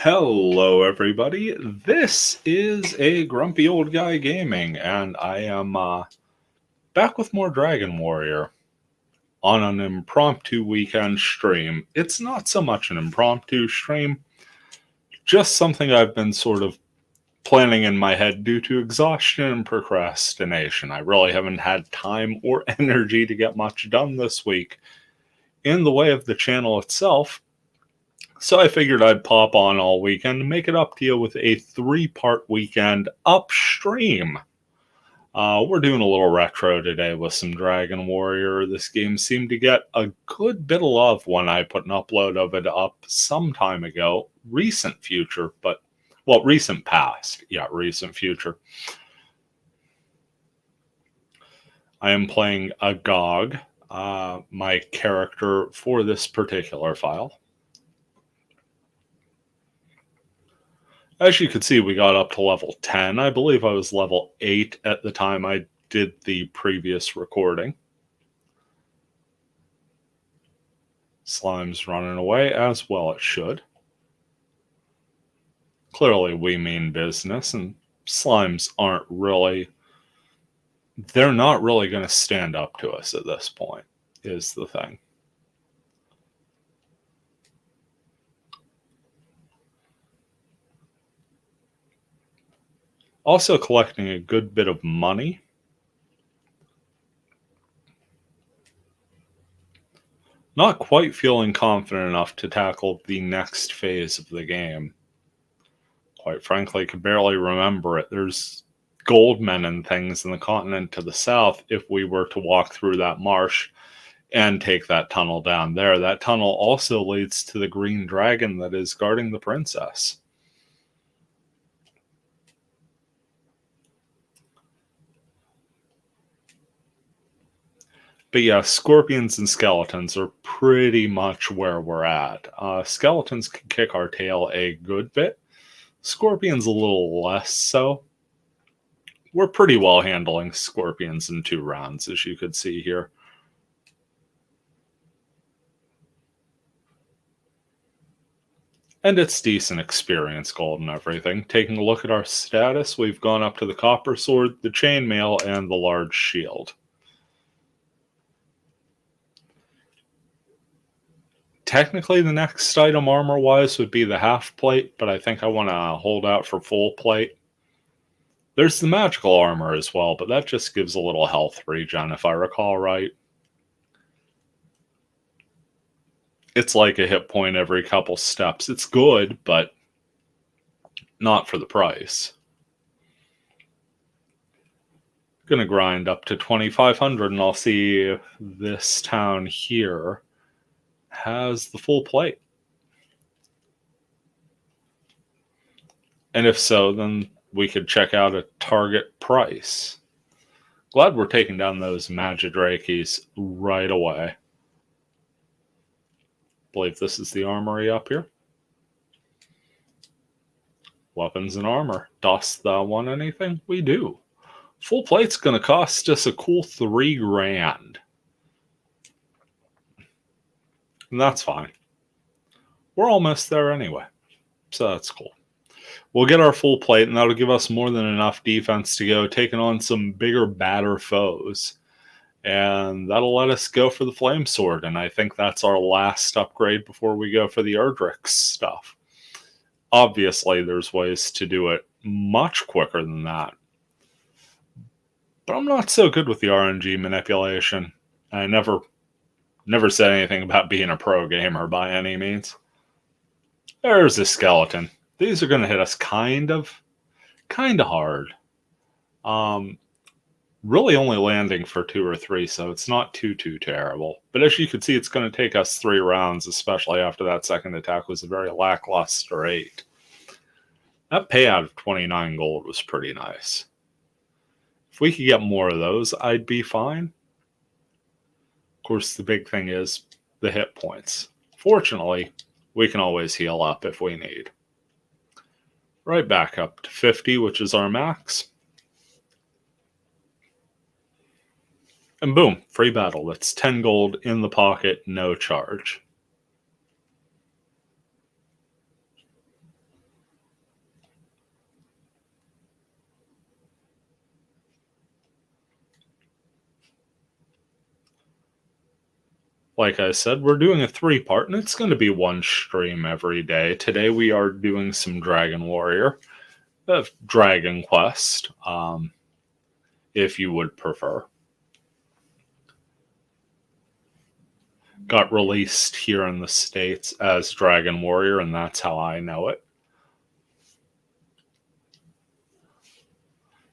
Hello, everybody. This is a grumpy old guy gaming, and I am back with more Dragon Warrior on an impromptu weekend stream. It's not so much an impromptu stream, just something I've been sort of planning in my head due to exhaustion and procrastination. I really haven't had time or energy to get much done this week in the way of the channel itself. So I figured I'd pop on all weekend and make it up to you with a 3-part weekend upstream. We're doing a little retro today with some Dragon Warrior. This game seemed to get a good bit of love when I put an upload of it up some time ago. Recent future, but, well, recent past. Yeah, recent future. I am playing Agog, my character for this particular file. As you can see, we got up to level 10. I believe I was level 8 at the time I did the previous recording. Slime's running away, as well it should. Clearly we mean business, and slimes aren't really... They're not really going to stand up to us at this point, is the thing. Also collecting a good bit of money. Not quite feeling confident enough to tackle the next phase of the game. Quite frankly, I could barely remember it. There's gold men and things in the continent to the south if we were to walk through that marsh and take that tunnel down there. That tunnel also leads to the green dragon that is guarding the princess. But yeah, scorpions and skeletons are pretty much where we're at. Skeletons can kick our tail a good bit. Scorpions a little less so. We're pretty well handling scorpions in 2 rounds, as you could see here. And it's decent experience gold and everything. Taking a look at our status, we've gone up to the copper sword, the chainmail, and the large shield. Technically, the next item armor-wise would be the half plate, but I think I want to hold out for full plate. There's the magical armor as well, but that just gives a little health regen, if I recall right. It's like a hit point every couple steps. It's good, but not for the price. Gonna grind up to 2,500, and I'll see if this town here has the full plate. And if so, then we could check out a target price. Glad we're taking down those Magidrakes right away. Believe this is the armory up here. Weapons and armor. Dost thou want anything? We do. Full plate's going to cost us a cool 3 grand. And that's fine. We're almost there anyway. So that's cool. We'll get our full plate, and that'll give us more than enough defense to go taking on some bigger, badder foes. And that'll let us go for the flame sword, and I think that's our last upgrade before we go for the Erdrick stuff. Obviously, there's ways to do it much quicker than that. But I'm not so good with the RNG manipulation. I never said anything about being a pro gamer by any means. There's a skeleton. These are going to hit us kind of hard. Really only landing for 2 or 3, so it's not too terrible. But as you can see, it's going to take us 3 rounds, especially after that second attack was a very lackluster 8. That payout of 29 gold was pretty nice. If we could get more of those, I'd be fine. Of course, the big thing is the hit points. Fortunately, we can always heal up if we need. Right back up to 50, which is our max. And boom, free battle. That's 10 gold in the pocket, no charge. like I said, we're doing a 3-part, and it's going to be one stream every day. Today we are doing some Dragon Warrior, Dragon Quest, if you would prefer. Got released here in the States as Dragon Warrior, and that's how I know it.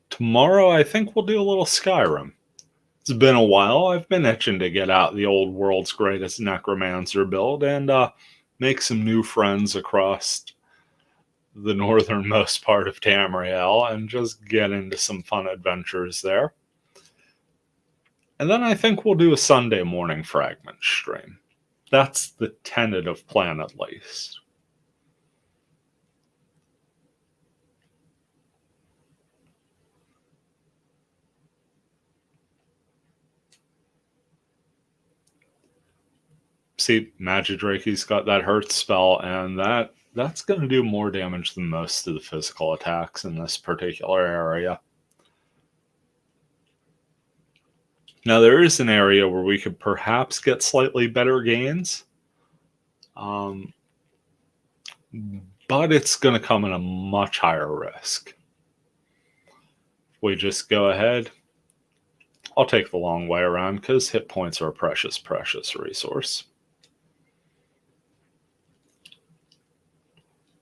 Tomorrow, I think we'll do a little Skyrim. It's been a while. I've been itching to get out the old World's Greatest Necromancer build and make some new friends across the northernmost part of Tamriel and just get into some fun adventures there. And then I think we'll do a Sunday morning fragment stream. That's the tentative plan, at least. See, Magidrake's got that hurt spell, and that's going to do more damage than most of the physical attacks in this particular area. Now, there is an area where we could perhaps get slightly better gains, but it's going to come at a much higher risk. We just go ahead. I'll take the long way around because hit points are a precious, precious resource.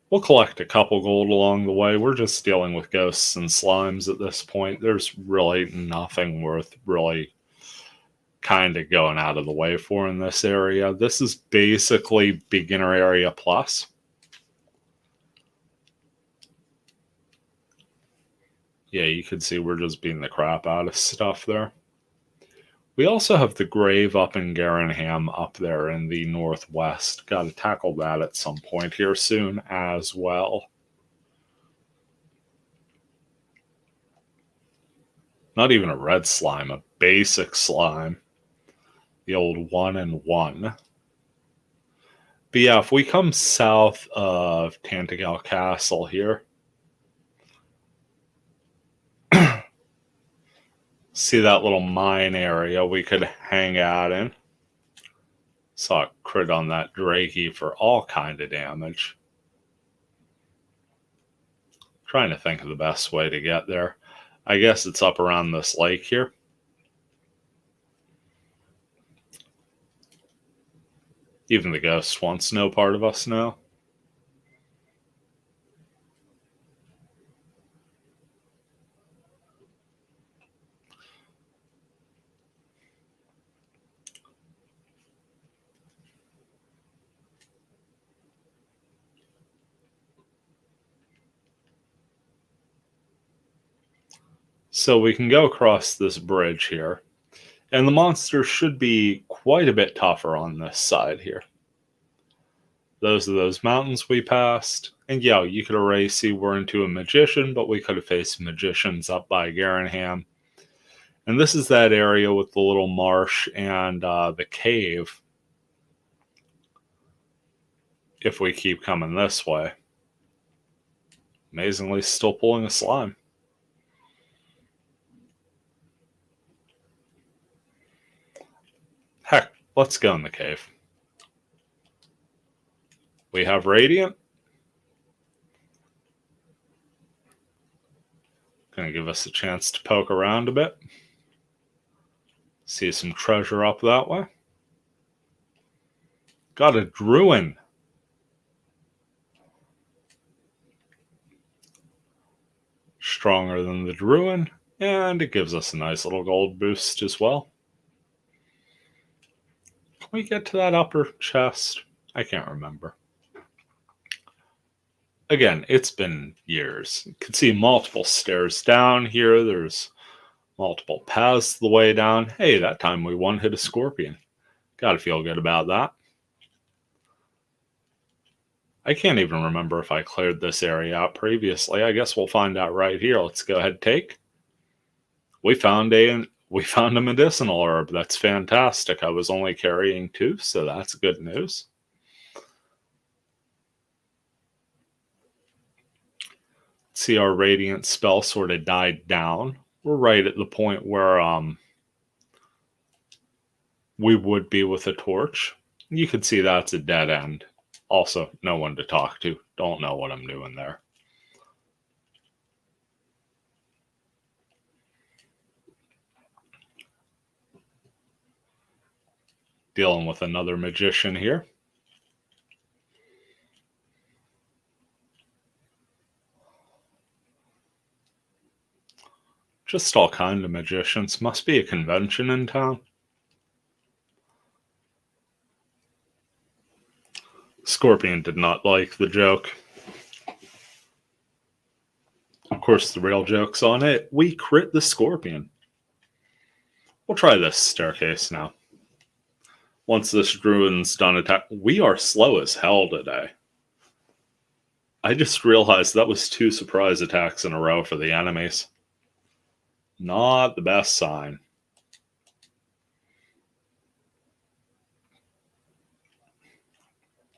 We'll collect a couple gold along the way. We're just dealing with ghosts and slimes at this point. There's really nothing worth really kind of going out of the way for in this area. This is basically beginner area plus. Yeah, you can see we're just beating the crap out of stuff there. We also have the grave up in Garenham up there in the northwest. Got to tackle that at some point here soon as well. Not even a red slime, a basic slime. The old 1-and-1. But yeah, if we come south of Tantagal Castle here, see that little mine area we could hang out in. Saw a crit on that Drakey for all kind of damage. Trying to think of the best way to get there. I guess it's up around this lake here. Even the ghost wants no part of us now. So we can go across this bridge here. And the monsters should be quite a bit tougher on this side here. Those are those mountains we passed. And yeah, you could already see we're into a magician, but we could have faced magicians up by Garenham. And this is that area with the little marsh and the cave. If we keep coming this way. Amazingly, still pulling a slime. Heck, let's go in the cave. We have Radiant. Gonna give us a chance to poke around a bit. See some treasure up that way. Got a Druin. Stronger than the Druin, and it gives us a nice little gold boost as well. Can we get to that upper chest? I can't remember. Again, it's been years. You can see multiple stairs down here. There's multiple paths the way down. Hey, that time we one-hit a scorpion. Gotta feel good about that. I can't even remember if I cleared this area out previously. I guess we'll find out right here. Let's go ahead and take. We found a medicinal herb. That's fantastic. I was only carrying 2, so that's good news. See, our radiant spell sort of died down. We're right at the point where we would be with a torch. You could see that's a dead end. Also, no one to talk to. Don't know what I'm doing there. Dealing with another magician here. Just all kind of magicians. Must be a convention in town. Scorpion did not like the joke. Of course, the real joke's on it. We crit the Scorpion. We'll try this staircase now. Once this druid's done attack, we are slow as hell today. I just realized that was 2 surprise attacks in a row for the enemies. Not the best sign.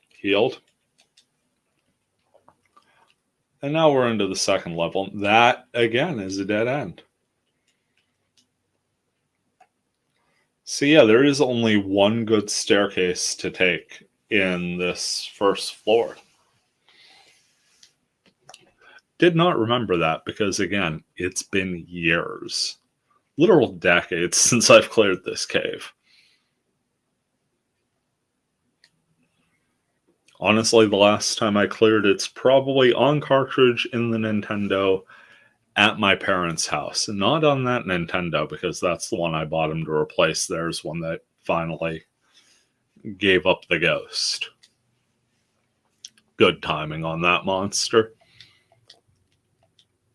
Healed. And now we're into the second level. That, again, is a dead end. So yeah, there is only one good staircase to take in this first floor. Did not remember that because, again, it's been years. Literal decades since I've cleared this cave. Honestly, the last time I cleared it's probably on cartridge in the Nintendo at my parents' house. Not on that Nintendo, because that's the one I bought him to replace theirs when they finally gave up the ghost. Good timing on that monster.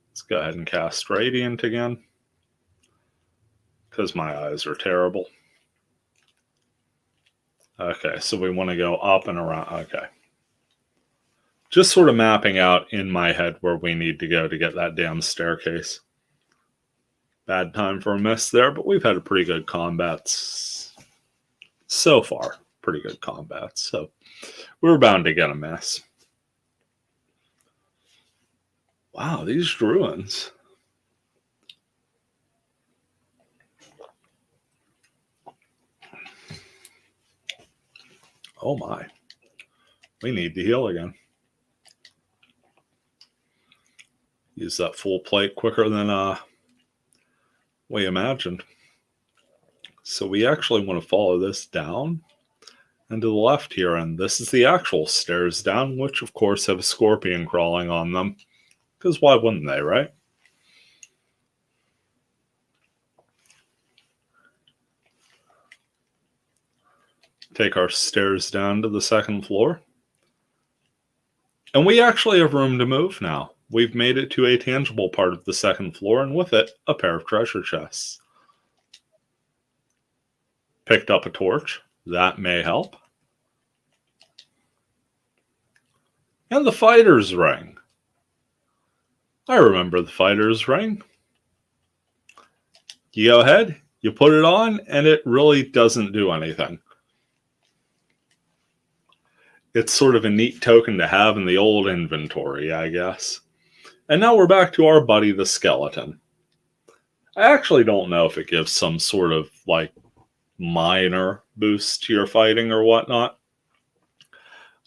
Let's go ahead and cast Radiant again, because my eyes are terrible. Okay, so we want to go up and around. Okay. Just sort of mapping out in my head where we need to go to get that damn staircase. Bad time for a miss there, but we've had a pretty good combat so far. Pretty good combat, so we're bound to get a miss. Wow, these druids. Oh my. We need to heal again. Use that full plate quicker than we imagined. So we actually want to follow this down and to the left here, and this is the actual stairs down, which of course have a scorpion crawling on them. Because why wouldn't they, right? Take our stairs down to the second floor. And we actually have room to move now. We've made it to a tangible part of the second floor, and with it, a pair of treasure chests. Picked up a torch. That may help. And the fighter's ring. I remember the fighter's ring. You go ahead, you put it on, and it really doesn't do anything. It's sort of a neat token to have in the old inventory, I guess. And now we're back to our buddy the skeleton. I actually don't know if it gives some sort of, like, minor boost to your fighting or whatnot.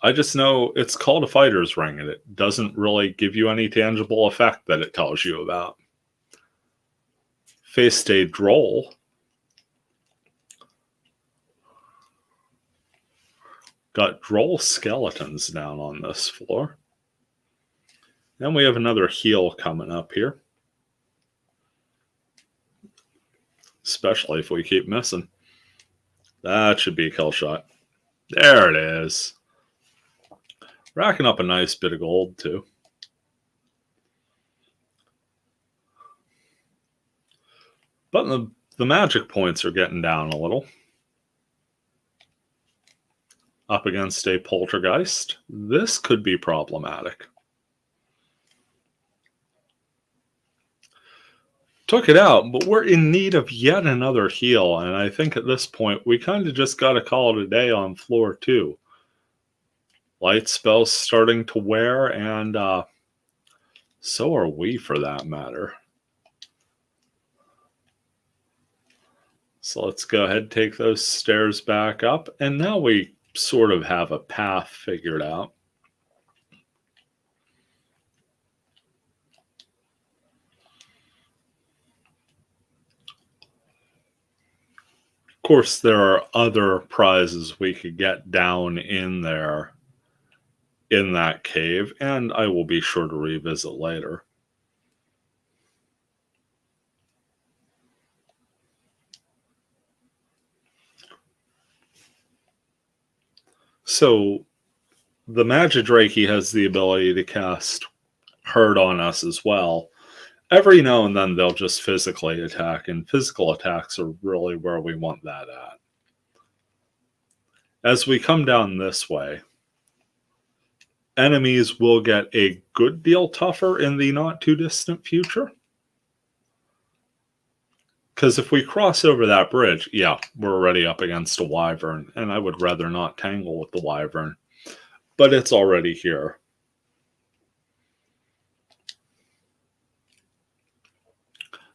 I just know it's called a fighter's ring, and it doesn't really give you any tangible effect that it tells you about. Faced a droll. Got droll skeletons down on this floor. Then we have another heal coming up here. Especially if we keep missing. That should be a kill shot. There it is. Racking up a nice bit of gold, too. But the magic points are getting down a little. Up against a poltergeist. This could be problematic. Took it out, but we're in need of yet another heal, and I think at this point we kind of just got to call it a day on floor 2. Light spells starting to wear, and so are we for that matter. So let's go ahead and take those stairs back up. And now we sort of have a path figured out. Of course, there are other prizes we could get down in there in that cave, and I will be sure to revisit later. So the Magidrake has the ability to cast Hurt on us as well. Every now and then they'll just physically attack, and physical attacks are really where we want that at. As we come down this way, enemies will get a good deal tougher in the not too distant future. Because if we cross over that bridge, yeah, we're already up against a wyvern, and I would rather not tangle with the wyvern. But it's already here.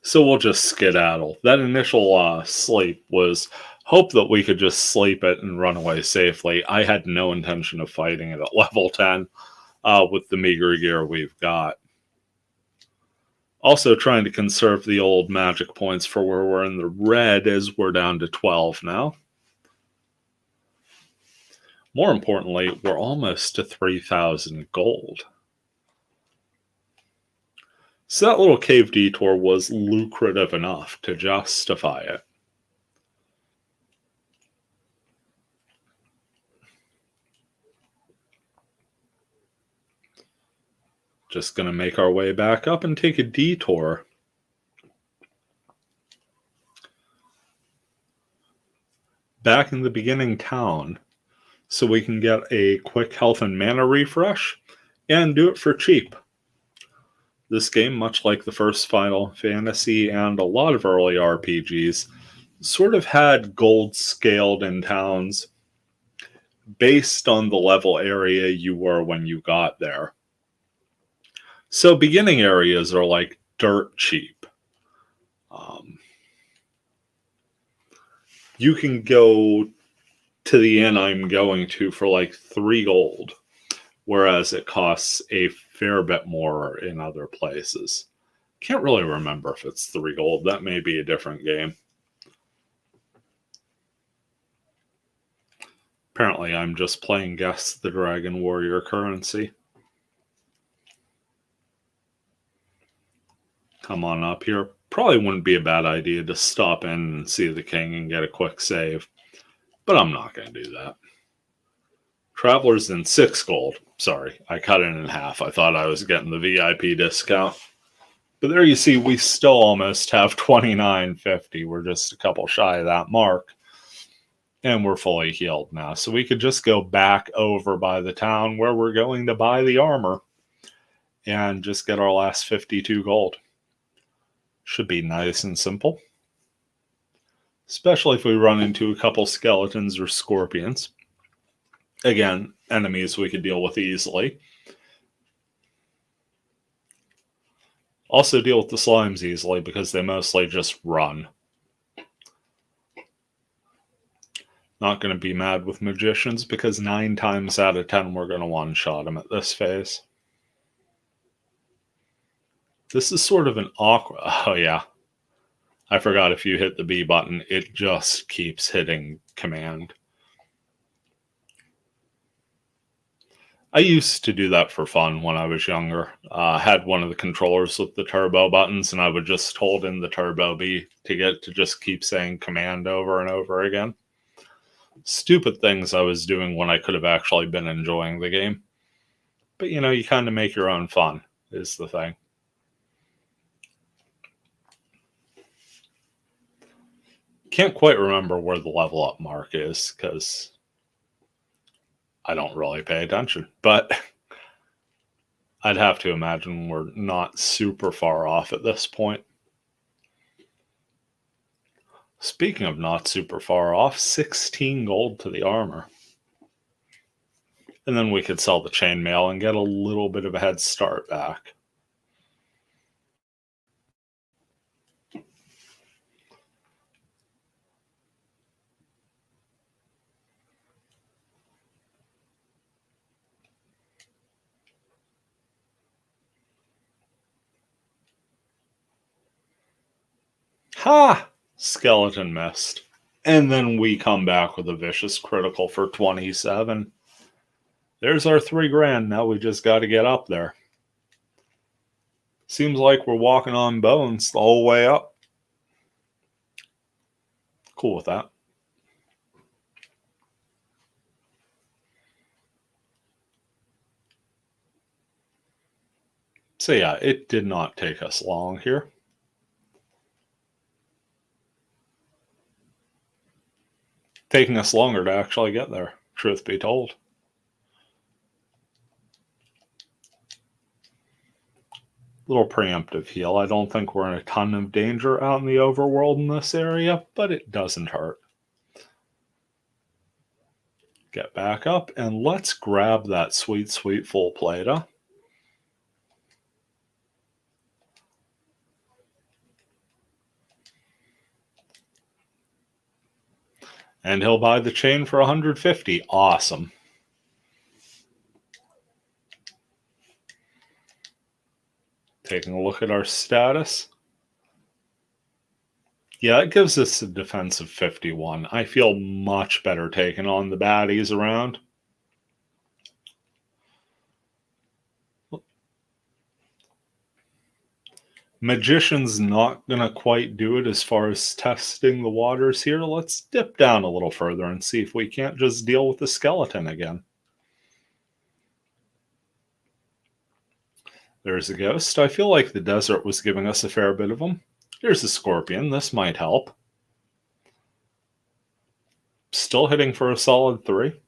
So we'll just skedaddle. That initial sleep was hope that we could just sleep it and run away safely. I had no intention of fighting it at level 10 with the meager gear we've got. Also trying to conserve the old magic points for where we're in the red as we're down to 12 now. More importantly, we're almost to 3,000 gold. So that little cave detour was lucrative enough to justify it. Just going to make our way back up and take a detour. Back in the beginning town, so we can get a quick health and mana refresh and do it for cheap. This game, much like the first Final Fantasy and a lot of early RPGs, sort of had gold scaled in towns based on the level area you were when you got there. So beginning areas are like dirt cheap. You can go to the inn I'm going to for like 3 gold, whereas it costs a fair bit more in other places. Can't really remember if it's 3 gold. That may be a different game. Apparently, I'm just playing Guess the Dragon Warrior currency. Come on up here. Probably wouldn't be a bad idea to stop in and see the king and get a quick save. But I'm not going to do that. Travelers in 6 gold. Sorry, I cut it in half. I thought I was getting the VIP discount. But there you see, we still almost have 29.50. We're just a couple shy of that mark. And we're fully healed now. So we could just go back over by the town where we're going to buy the armor and just get our last 52 gold. Should be nice and simple. Especially if we run into a couple skeletons or scorpions. Again, enemies we could deal with easily. Also deal with the slimes easily because they mostly just run. Not going to be mad with magicians because 9 times out of 10 we're going to one-shot them at this phase. This is sort of an awkward... Oh yeah. I forgot if you hit the B button, it just keeps hitting command. I used to do that for fun when I was younger. I had one of the controllers with the turbo buttons, and I would just hold in the turbo B to get to just keep saying command over and over again. Stupid things I was doing when I could have actually been enjoying the game. But, you know, you kind of make your own fun, is the thing. Can't quite remember where the level up mark is, because I don't really pay attention. But I'd have to imagine we're not super far off at this point. Speaking of not super far off, 16 gold to the armor. And then we could sell the chainmail and get a little bit of a head start back. Ha! Skeleton missed. And then we come back with a vicious critical for 27. There's our $3,000. Now we just got to get up there. Seems like we're walking on bones the whole way up. Cool with that. So yeah, it did not take us long here. Taking us longer to actually get there, truth be told. Little preemptive heal. I don't think we're in a ton of danger out in the overworld in this area, but it doesn't hurt. Get back up, and let's grab that sweet, sweet full plata. And he'll buy the chain for 150. Awesome. Taking a look at our status. Yeah, it gives us a defense of 51. I feel much better taking on the baddies around. Magician's not going to quite do it as far as testing the waters here. Let's dip down a little further and see if we can't just deal with the skeleton again. There's a ghost. I feel like the desert was giving us a fair bit of them. Here's a scorpion. This might help. Still hitting for a solid 3.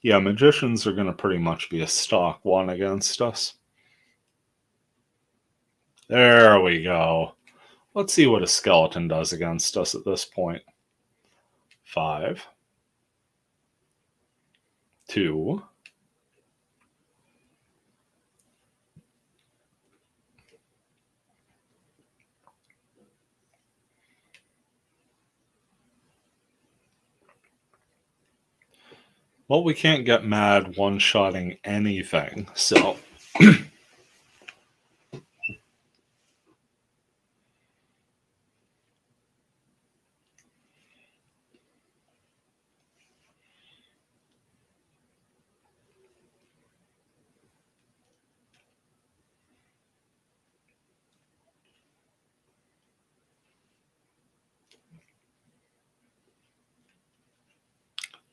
Yeah, magicians are going to pretty much be a stock one against us. There we go. Let's see what a skeleton does against us at this point. 5, 2, well, we can't get mad one-shotting anything, so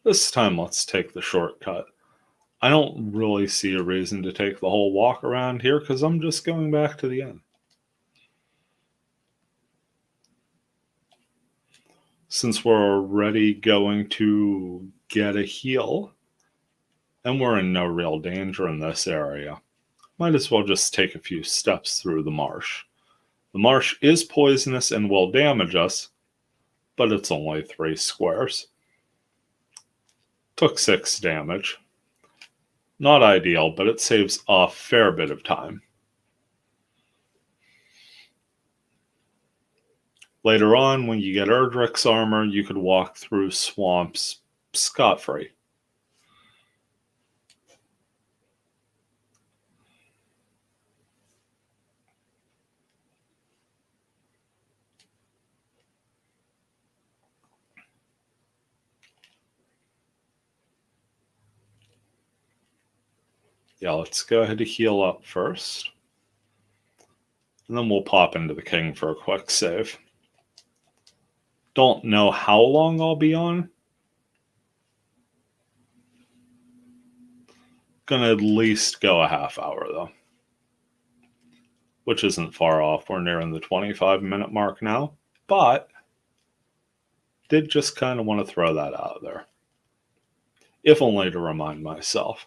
this time let's take the shortcut. I don't really see a reason to take the whole walk around here because I'm just going back to the inn. Since we're already going to get a heal, and we're in no real danger in this area, might as well just take a few steps through the marsh. The marsh is poisonous and will damage us, but it's only 3 squares. Took 6 damage. Not ideal, but it saves a fair bit of time. Later on, when you get Erdrick's armor, you could walk through swamps scot-free. Yeah, let's go ahead and heal up first. And then we'll pop into the king for a quick save. Don't know how long I'll be on. Gonna at least go a half hour though. Which isn't far off. We're nearing the 25-minute mark now. But did just kind of want to throw that out there. If only to remind myself.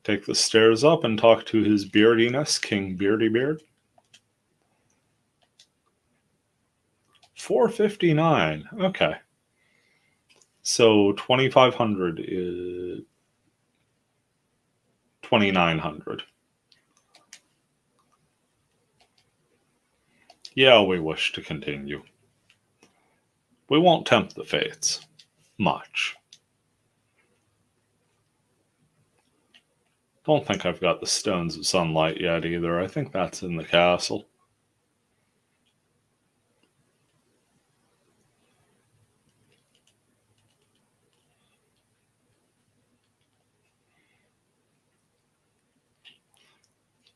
Take the stairs up and talk to his beardiness, King Beardy Beard. 459. Okay. So 2,500 is 2,900. Yeah, we wish to continue. We won't tempt the fates. Much. Don't think I've got the Stones of Sunlight yet either. I think that's in the castle.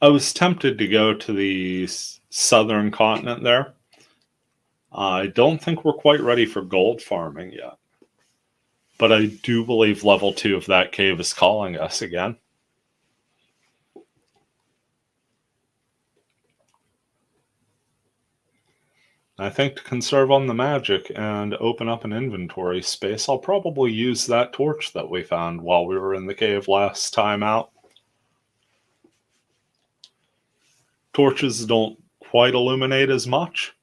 I was tempted to go to the southern continent there. I don't think we're quite ready for gold farming yet. But I do believe level 2 of that cave is calling us again. I think to conserve on the magic and open up an inventory space, I'll probably use that torch that we found while we were in the cave last time out. Torches don't quite illuminate as much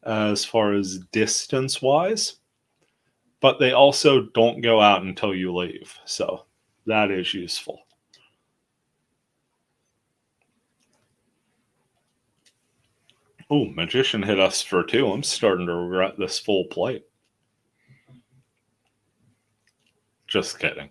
as far as distance wise, but they also don't go out until you leave, so that is useful. Oh, Magician hit us for 2. I'm starting to regret this full plate. Just kidding.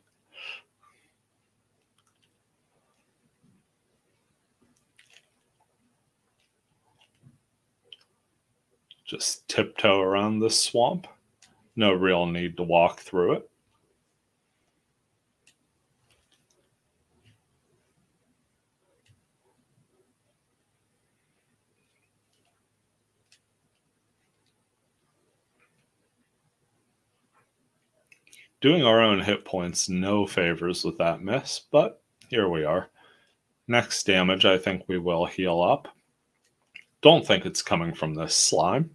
Just tiptoe around this swamp. No real need to walk through it. Doing our own hit points no favors with that miss, but here we are. Next damage, I think we will heal up. Don't think it's coming from this slime.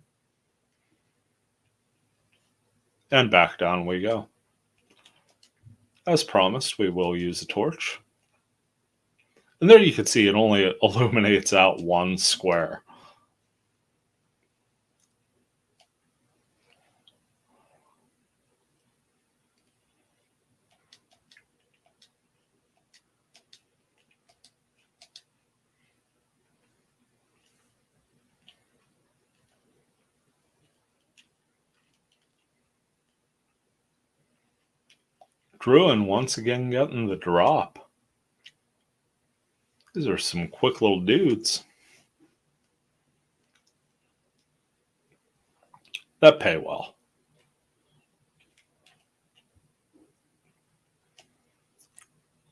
And back down we go. As promised, we will use a torch. And there you can see it only illuminates out one square. Druin once again getting the drop. These are some quick little dudes that pay well.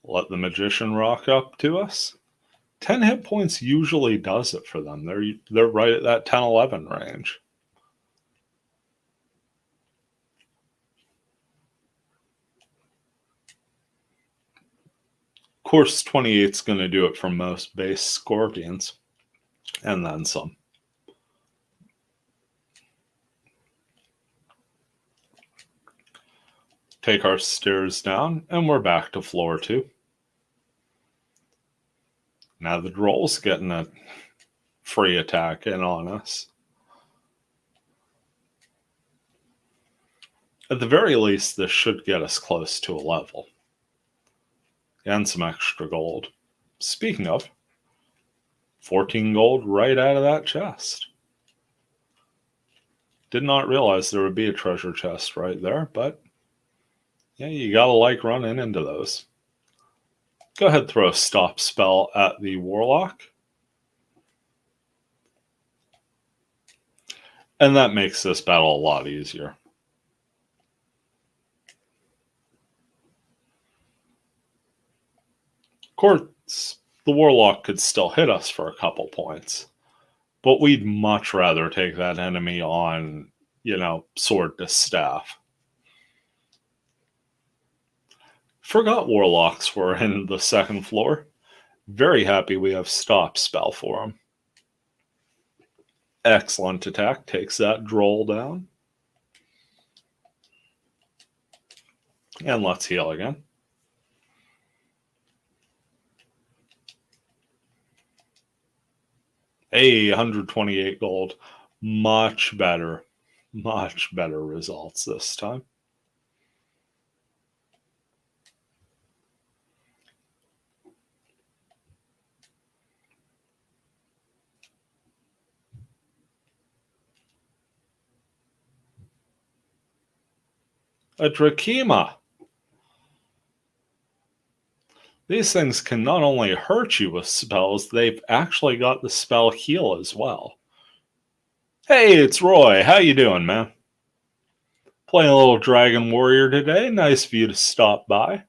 Let the Magician rock up to us. 10 hit points usually does it for them. They're right at that 10-11 range. Of course, 28 is going to do it for most base Scorpions. And then some. Take our stairs down, and we're back to floor 2. Now the Droll's getting a free attack in on us. At the very least, this should get us close to a level. And some extra gold. Speaking of, 14 gold right out of that chest. Did not realize there would be a treasure chest right there, but yeah, you gotta like running into those. Go ahead and throw a stop spell at the Warlock. And that makes this battle a lot easier. Of course, the Warlock could still hit us for a couple points. But we'd much rather take that enemy on, sword to staff. Forgot Warlocks were in the second floor. Very happy we have stop spell for them. Excellent attack. Takes that Droll down. And let's heal again. Hey, 128 gold. Much better. Much better results this time. A Drakima. These things can not only hurt you with spells, they've actually got the spell heal as well. Hey, it's Roy. How you doing, man? Playing a little Dragon Warrior today. Nice of you to stop by.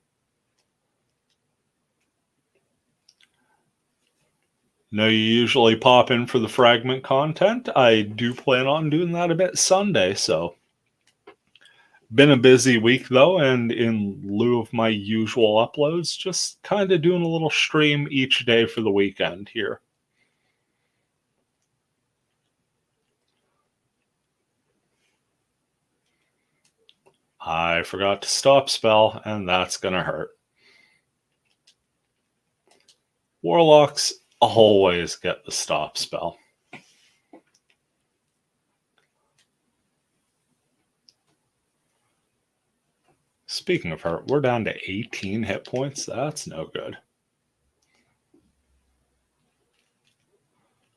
Know you usually pop in for the fragment content. I do plan on doing that a bit Sunday, so. Been a busy week though, and in lieu of my usual uploads, just kind of doing a little stream each day for the weekend here. I forgot to stop spell, and that's gonna hurt. Warlocks always get the stop spell. Speaking of hurt, we're down to 18 hit points. That's no good.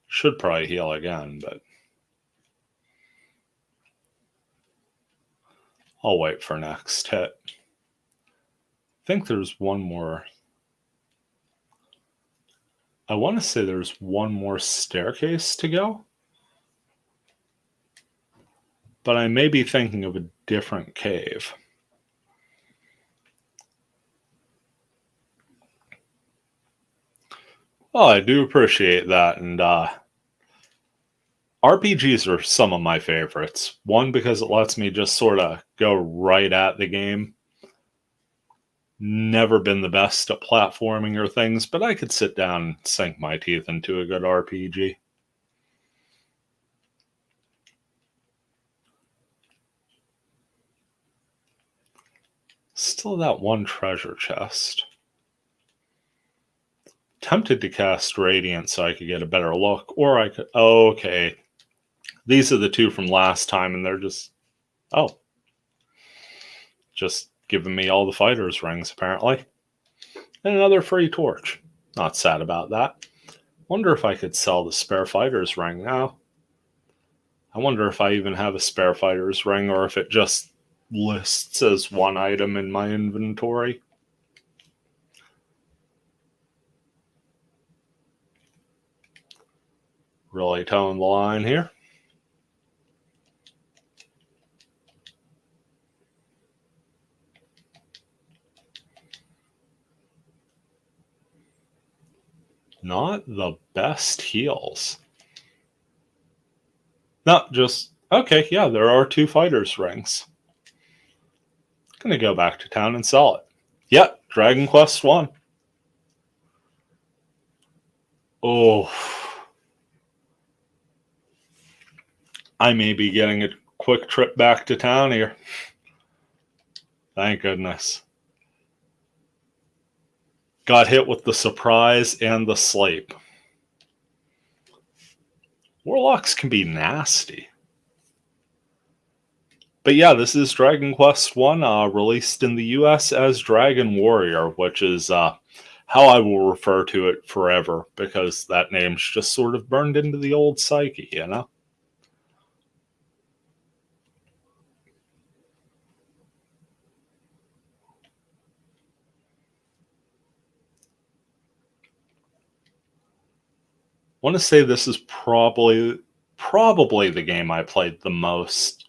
Should probably heal again, but I'll wait for next hit. I think there's one more. I want to say there's one more staircase to go, but I may be thinking of a different cave. Oh, I do appreciate that, and RPGs are some of my favorites. One, because it lets me just sort of go right at the game. Never been the best at platforming or things, but I could sit down and sink my teeth into a good RPG. Still that one treasure chest. Tempted to cast Radiant so I could get a better look, or I could. Oh, okay. These are the two from last time, and they're just. Oh. Just giving me all the fighters' rings, apparently. And another free torch. Not sad about that. Wonder if I could sell the spare fighter's ring now. I wonder if I even have a spare fighter's ring, or if it just lists as one item in my inventory. Really towing the line here. Not the best heals. No, just, okay, yeah, there are two fighters' rings. Gonna go back to town and sell it. Yep, Dragon Quest 1. Oh. I may be getting a quick trip back to town here. Thank goodness. Got hit with the surprise and the sleep. Warlocks can be nasty. But yeah, this is Dragon Quest 1, released in the US as Dragon Warrior, which is how I will refer to it forever, because that name's just sort of burned into the old psyche, you know? I want to say this is probably the game I played the most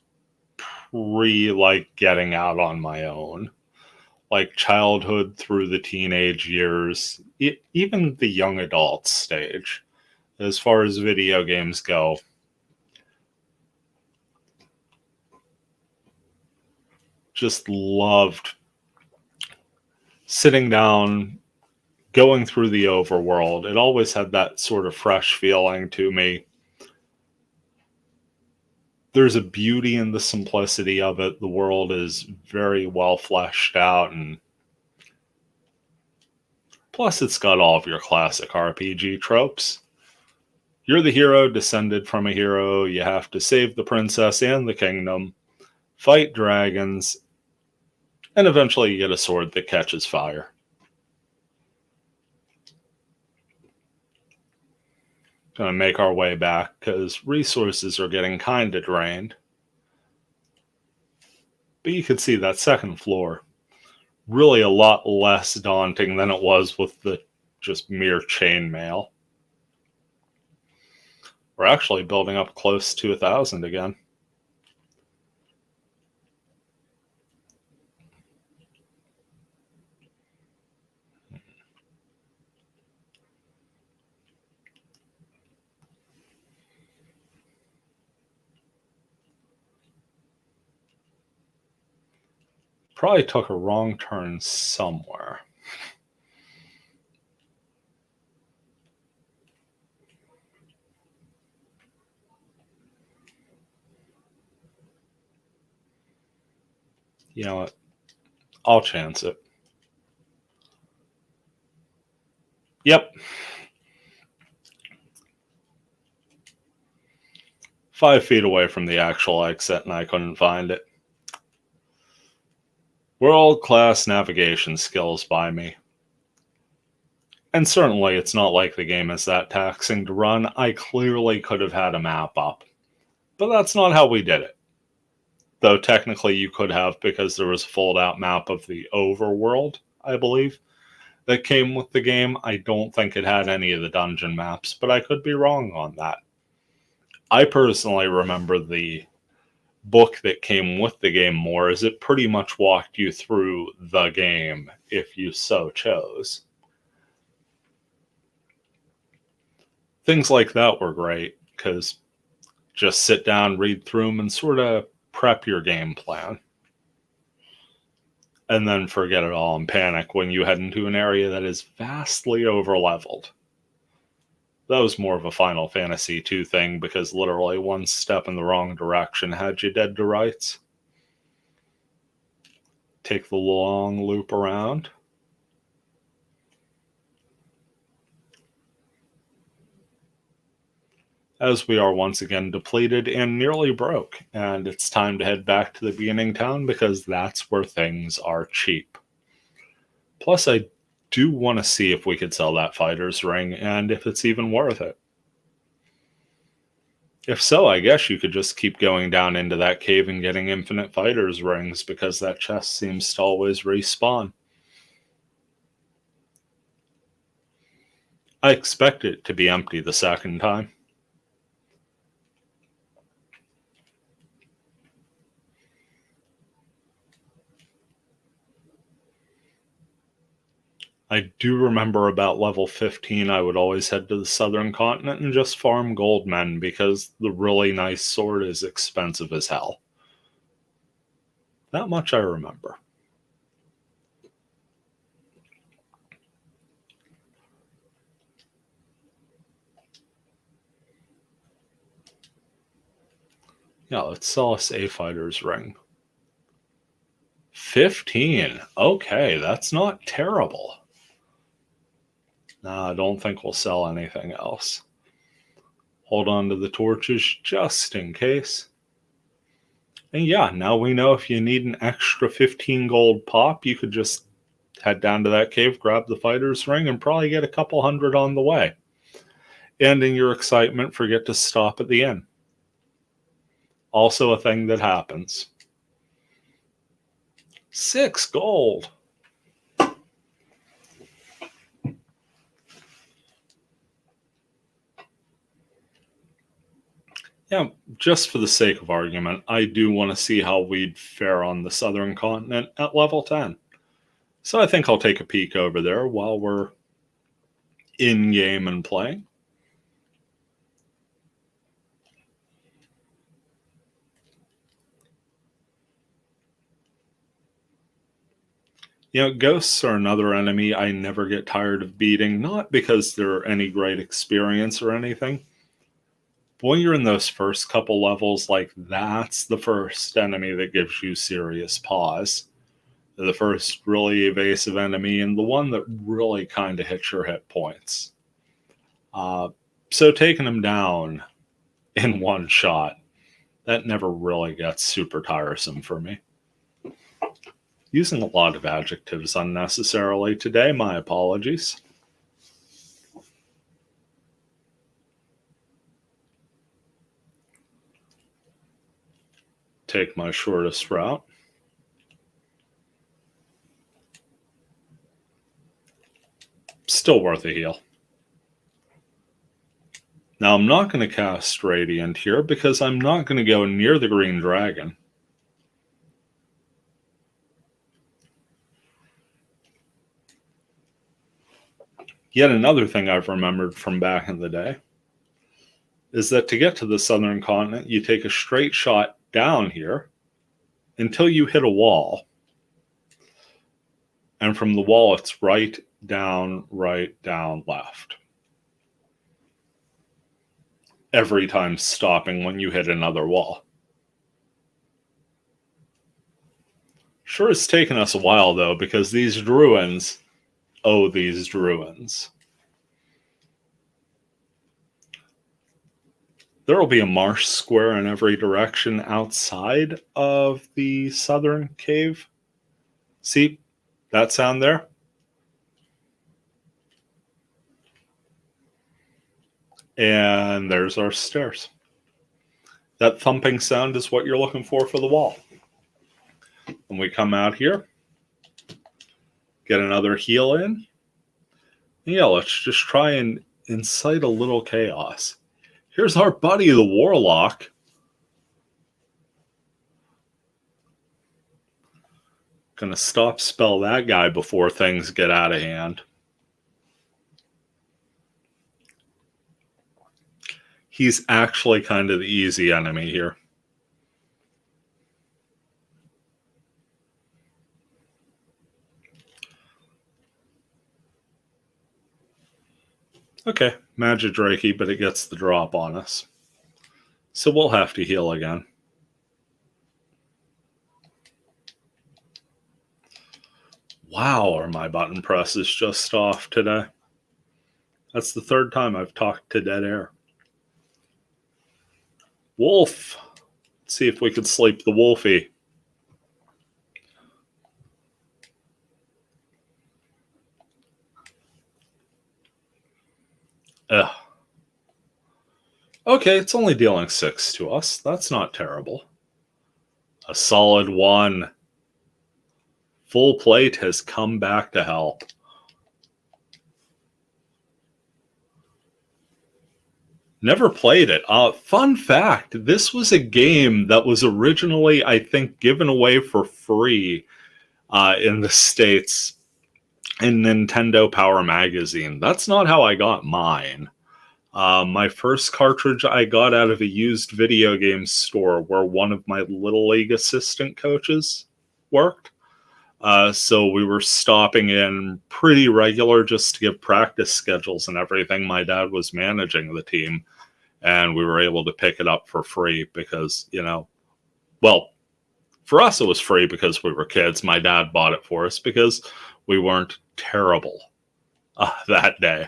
pre getting out on my own, like childhood through the teenage years, even the young adult stage. As far as video games go, just loved sitting down, going through the overworld. It always had that sort of fresh feeling to me. There's a beauty in the simplicity of it. The world is very well fleshed out, and plus it's got all of your classic RPG tropes. You're the hero, descended from a hero. You have to save the princess and the kingdom, fight dragons, and eventually you get a sword that catches fire. Gonna make our way back because resources are getting kinda drained. But you could see that second floor really a lot less daunting than it was with the just mere chainmail. We're actually building up close to 1,000 again. Probably took a wrong turn somewhere. You know what? I'll chance it. Yep. 5 feet away from the actual exit, and I couldn't find it. World-class navigation skills by me. And certainly it's not like the game is that taxing to run. I clearly could have had a map up. But that's not how we did it. Though technically you could have, because there was a fold-out map of the overworld, I believe, that came with the game. I don't think it had any of the dungeon maps, but I could be wrong on that. I personally remember the book that came with the game more, as it pretty much walked you through the game if you so chose. Things like that were great, because just sit down, read through them, and sort of prep your game plan. And then forget it all and panic when you head into an area that is vastly overleveled. That was more of a Final Fantasy II thing, because literally one step in the wrong direction had you dead to rights. Take the long loop around. As we are once again depleted and nearly broke, and it's time to head back to the beginning town, because that's where things are cheap. Plus, I do want to see if we could sell that fighter's ring, and if it's even worth it. If so, I guess you could just keep going down into that cave and getting infinite fighter's rings, because that chest seems to always respawn. I expect it to be empty the second time. I do remember about level 15 I would always head to the southern continent and just farm gold men, because the really nice sword is expensive as hell. That much I remember. Yeah, let's sell us a fighter's ring. 15. Okay, that's not terrible. Nah, I don't think we'll sell anything else. Hold on to the torches just in case. And yeah, now we know if you need an extra 15 gold pop, you could just head down to that cave, grab the fighter's ring, and probably get a couple hundred on the way. And in your excitement, forget to stop at the inn. Also a thing that happens. 6 gold. Yeah, just for the sake of argument, I do want to see how we'd fare on the southern continent at level 10. So I think I'll take a peek over there while we're in-game and playing. You know, ghosts are another enemy I never get tired of beating, not because they're any great experience or anything. But when you're in those first couple levels, like, that's the first enemy that gives you serious pause. The first really evasive enemy, and the one that really kind of hits your hit points. So taking them down in one shot, that never really gets super tiresome for me. Using a lot of adjectives unnecessarily today, my apologies. Take my shortest route. Still worth a heal. Now, I'm not going to cast Radiant here because I'm not going to go near the green dragon. Yet another thing I've remembered from back in the day is that to get to the southern continent, you take a straight shot down here until you hit a wall. And from the wall, it's right, down, left. Every time stopping when you hit another wall. Sure, it's taken us a while, though, because these Druins owe these Druins. There will be a marsh square in every direction outside of the southern cave. See that sound there? And there's our stairs. That thumping sound is what you're looking for the wall. When we come out here, get another heal in. Yeah, let's just try and incite a little chaos. Here's our buddy, the Warlock. Gonna stop spell that guy before things get out of hand. He's actually kind of the easy enemy here. Okay, Magidrakey, but it gets the drop on us. So we'll have to heal again. Wow, are my button presses just off today? That's the third time I've talked to dead air. Wolf. Let's see if we could sleep the Wolfie. Ugh. Okay, it's only dealing 6 to us. That's not terrible. A solid 1. Full plate has come back to help. Never played it. Fun fact, this was a game that was originally, I think, given away for free in the States in Nintendo Power Magazine. That's not how I got mine. My first cartridge I got out of a used video game store where one of my Little League assistant coaches worked. So we were stopping in pretty regular just to give practice schedules and everything. My dad was managing the team, and we were able to pick it up for free because, well, for us it was free because we were kids. My dad bought it for us because we weren't terrible that day.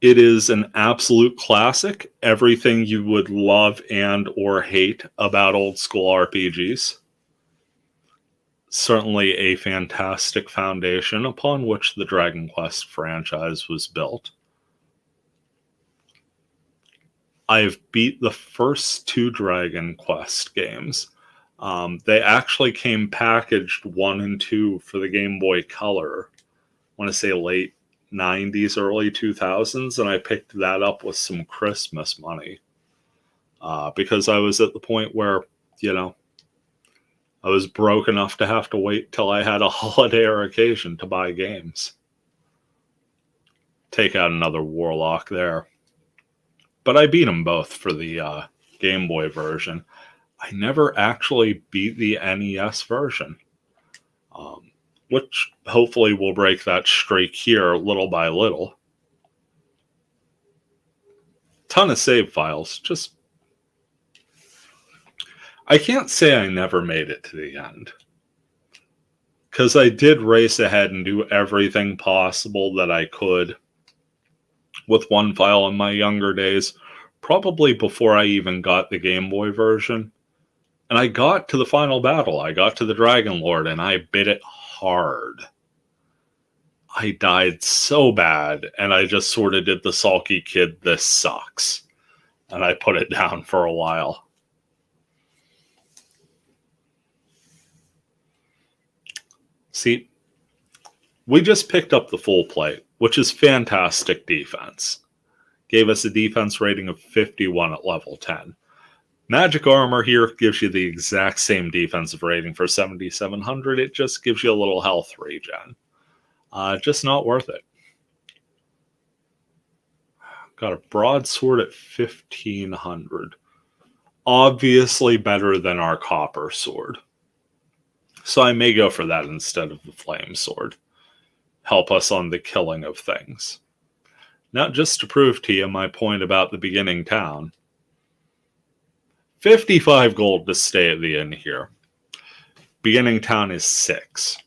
It is an absolute classic. Everything you would love and or hate about old school RPGs. Certainly a fantastic foundation upon which the Dragon Quest franchise was built. I've beat the first 2 Dragon Quest games. They actually came packaged 1 and 2 for the Game Boy Color. I want to say late 90s, early 2000s, and I picked that up with some Christmas money because I was at the point where, I was broke enough to have to wait till I had a holiday or occasion to buy games. Take out another Warlock there. But I beat them both for the Game Boy version. I never actually beat the NES version, which hopefully will break that streak here little by little. Ton of save files. I can't say I never made it to the end, because I did race ahead and do everything possible that I could with one file in my younger days, probably before I even got the Game Boy version. And I got to the final battle. I got to the Dragon Lord, and I bit it hard. I died so bad, and I just sort of did the sulky kid, this sucks. And I put it down for a while. See, We just picked up the full plate, which is fantastic defense. Gave us a defense rating of 51 at level 10. Magic Armor here gives you the exact same defensive rating for 7,700. It just gives you a little health regen. Just not worth it. Got a broadsword at 1,500. Obviously better than our copper sword. So I may go for that instead of the flame sword. Help us on the killing of things. Now, just to prove to you my point about the beginning town. 55 gold to stay at the inn here. Beginning town is 6.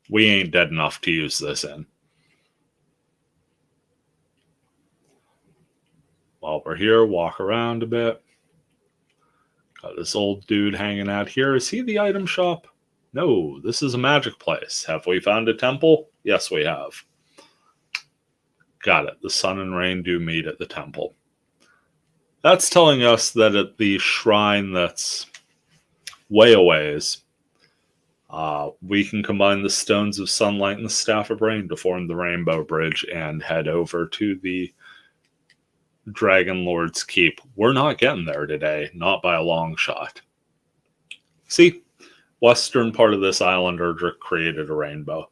We ain't dead enough to use this inn. While we're here, walk around a bit. Got this old dude hanging out here. Is he the item shop? No, this is a magic place. Have we found a temple? Yes, we have. Got it. The sun and rain do meet at the temple. That's telling us that at the shrine that's way a ways, we can combine the stones of sunlight and the staff of rain to form the rainbow bridge and head over to the Dragon Lord's Keep. We're not getting there today, not by a long shot. See, western part of this island Erdrick created a rainbow.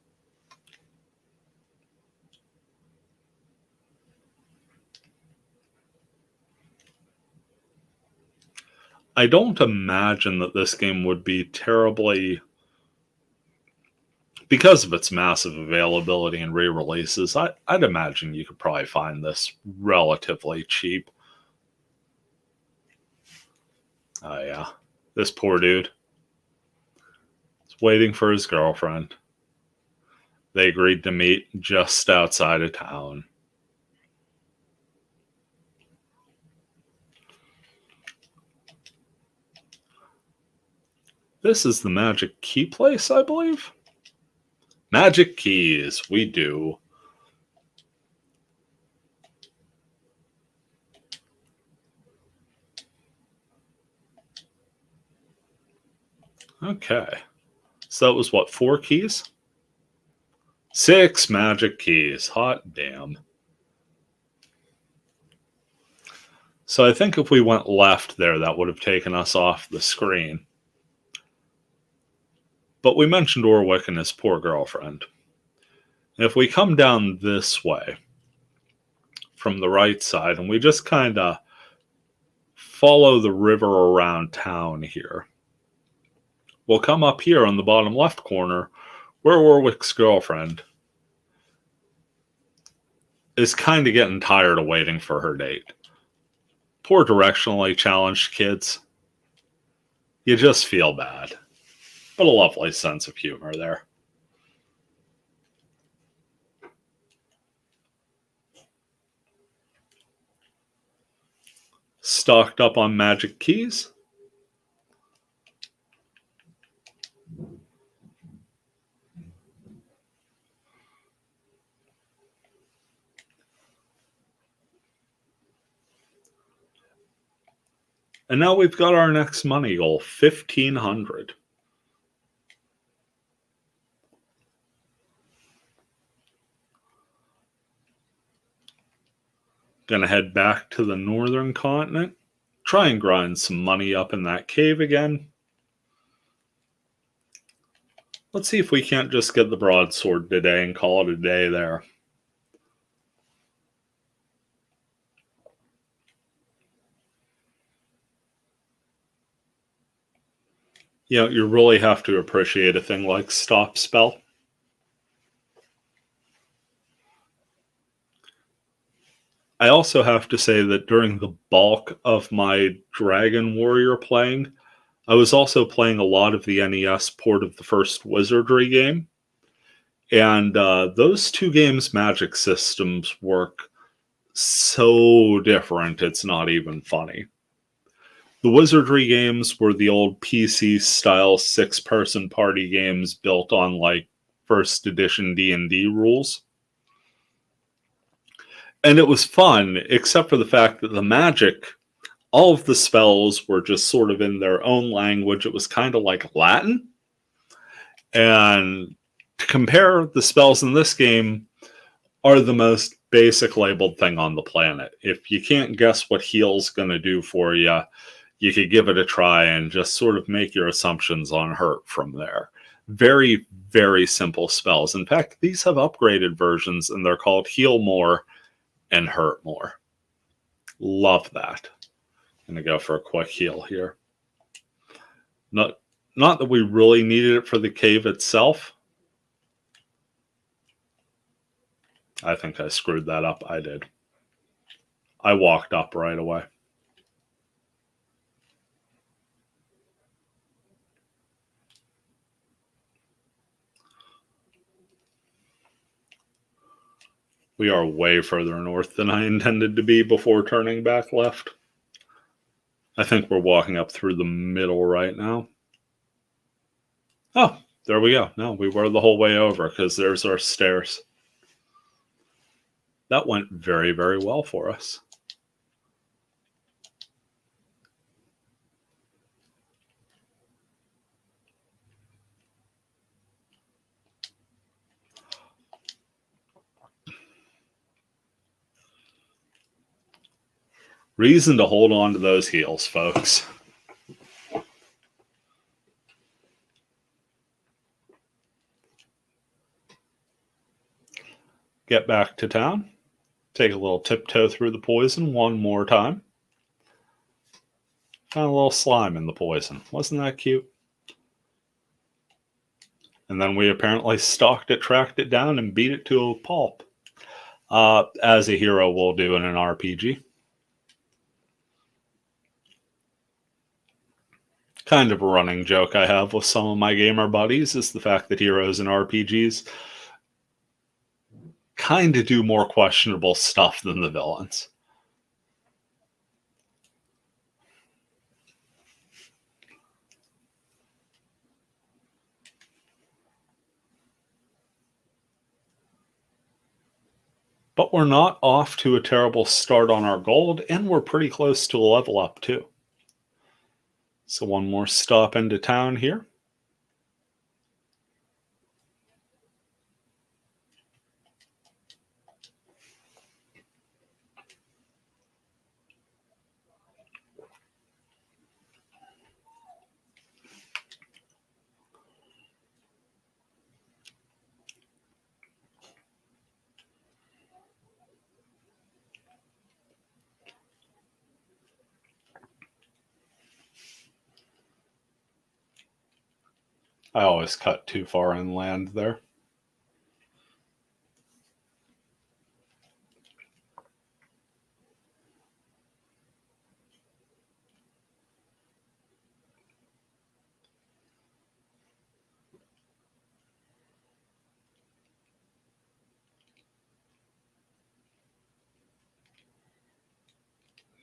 I don't imagine that this game would be terribly, because of its massive availability and re-releases, I'd imagine you could probably find this relatively cheap. Oh yeah, this poor dude. He's waiting for his girlfriend. They agreed to meet just outside of town. This is the Magic Key place, I believe. Magic keys, we do. Okay. So that was what, 4 keys? 6 magic keys. Hot damn. So I think if we went left there, that would have taken us off the screen. But we mentioned Orwick and his poor girlfriend. If we come down this way, from the right side, and we just kind of follow the river around town here, we'll come up here on the bottom left corner, where Orwick's girlfriend is kind of getting tired of waiting for her date. Poor directionally challenged kids. You just feel bad. But a lovely sense of humor there. Stocked up on magic keys. And now we've got our next money goal, 1,500. Gonna head back to the northern continent. Try and grind some money up in that cave again. Let's see if we can't just get the broadsword today and call it a day there. You know, you really have to appreciate a thing like Stop Spell. I also have to say that during the bulk of my Dragon Warrior playing, I was also playing a lot of the NES port of the first Wizardry game. And those two games' magic systems work so different, it's not even funny. The Wizardry games were the old PC-style 6-person party games built on, like, first edition D&D rules. And it was fun, except for the fact that the magic, all of the spells were just sort of in their own language. It was kind of like Latin. And to compare, the spells in this game are the most basic labeled thing on the planet. If you can't guess what heal's going to do for you, you could give it a try and just sort of make your assumptions on hurt from there. Very, very simple spells. In fact, these have upgraded versions, and they're called Heal More and Hurt More. Love that. I'm going to go for a quick heal here. Not that we really needed it for the cave itself. I think I screwed that up. I did. I walked up right away. We are way further north than I intended to be before turning back left. I think we're walking up through the middle right now. Oh, there we go. No, we were the whole way over because there's our stairs. That went very, very well for us. Reason to hold on to those heals, folks. Get back to town. Take a little tiptoe through the poison one more time. Found a little slime in the poison. Wasn't that cute? And then we apparently stalked it, tracked it down, and beat it to a pulp. As a hero will do in an RPG. Kind of a running joke I have with some of my gamer buddies is the fact that heroes in RPGs kind of do more questionable stuff than the villains. But we're not off to a terrible start on our gold, and we're pretty close to a level up too. So one more stop into town here. I always cut too far inland there.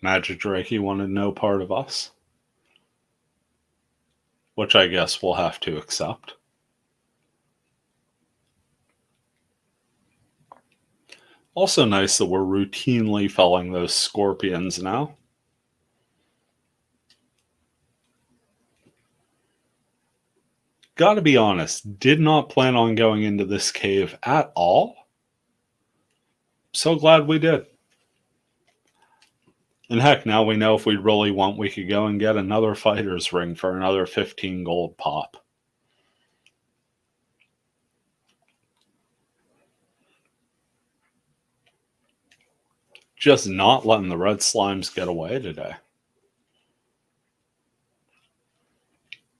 Magic Drake wanted no part of us. Which I guess we'll have to accept. Also nice that we're routinely felling those scorpions now. Gotta be honest, did not plan on going into this cave at all. So glad we did. And heck, now we know if we really want, we could go and get another fighter's ring for another 15 gold pop. Just not letting the red slimes get away today.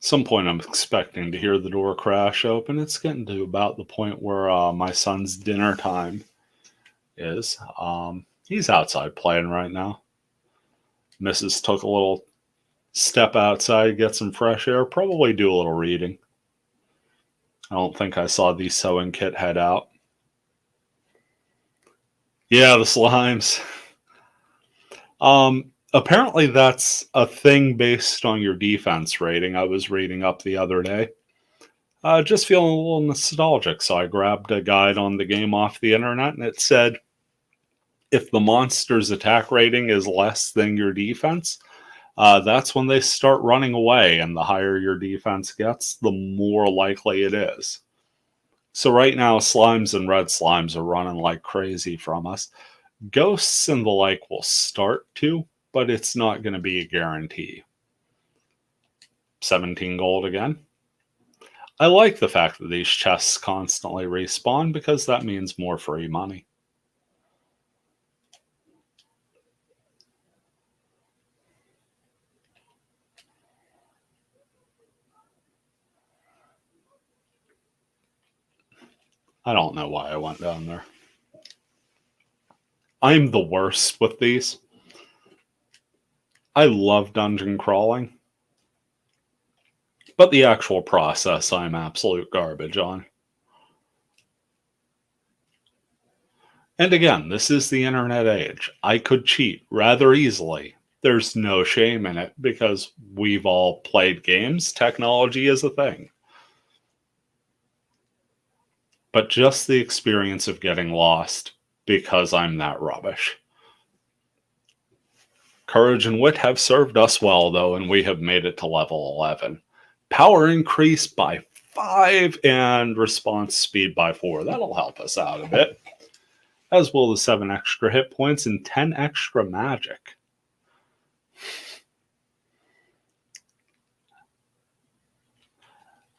Some point I'm expecting to hear the door crash open. It's getting to about the point where my son's dinner time is. He's outside playing right now. Mrs. took a little step outside, get some fresh air, probably do a little reading. I don't think I saw the sewing kit head out. Yeah, the slimes. Apparently that's a thing based on your defense rating. I was reading up the other day. Just feeling a little nostalgic, so I grabbed a guide on the game off the internet, and it said if the monster's attack rating is less than your defense, that's when they start running away, and the higher your defense gets, the more likely it is. So right now, slimes and red slimes are running like crazy from us. Ghosts and the like will start to, but it's not going to be a guarantee. 17 gold again. I like the fact that these chests constantly respawn because that means more free money. I don't know why I went down there. I'm the worst with these. I love dungeon crawling, but the actual process I'm absolute garbage on. And again, this is the internet age. I could cheat rather easily. There's no shame in it because we've all played games. Technology is a thing. But just the experience of getting lost because I'm that rubbish. Courage and wit have served us well, though, and we have made it to level 11. Power increase by 5 and response speed by 4. That'll help us out a bit. As will the 7 extra hit points and 10 extra magic.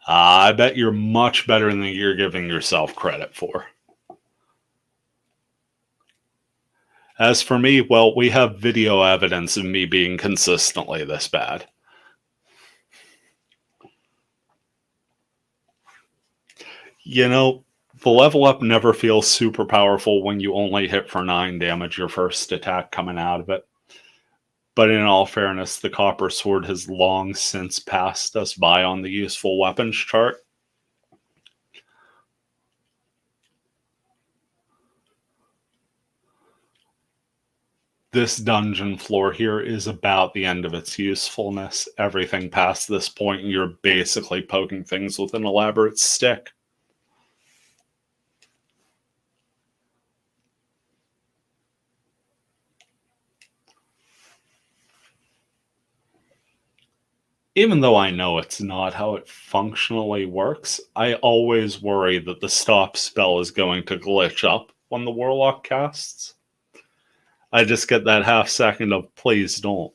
I bet you're much better than you're giving yourself credit for. As for me, well, we have video evidence of me being consistently this bad. You know, the level up never feels super powerful when you only hit for 9 damage your first attack coming out of it. But in all fairness, the copper sword has long since passed us by on the useful weapons chart. This dungeon floor here is about the end of its usefulness. Everything past this point, you're basically poking things with an elaborate stick. Even though I know it's not how it functionally works, I always worry that the stop spell is going to glitch up when the Warlock casts. I just get that half second of please don't.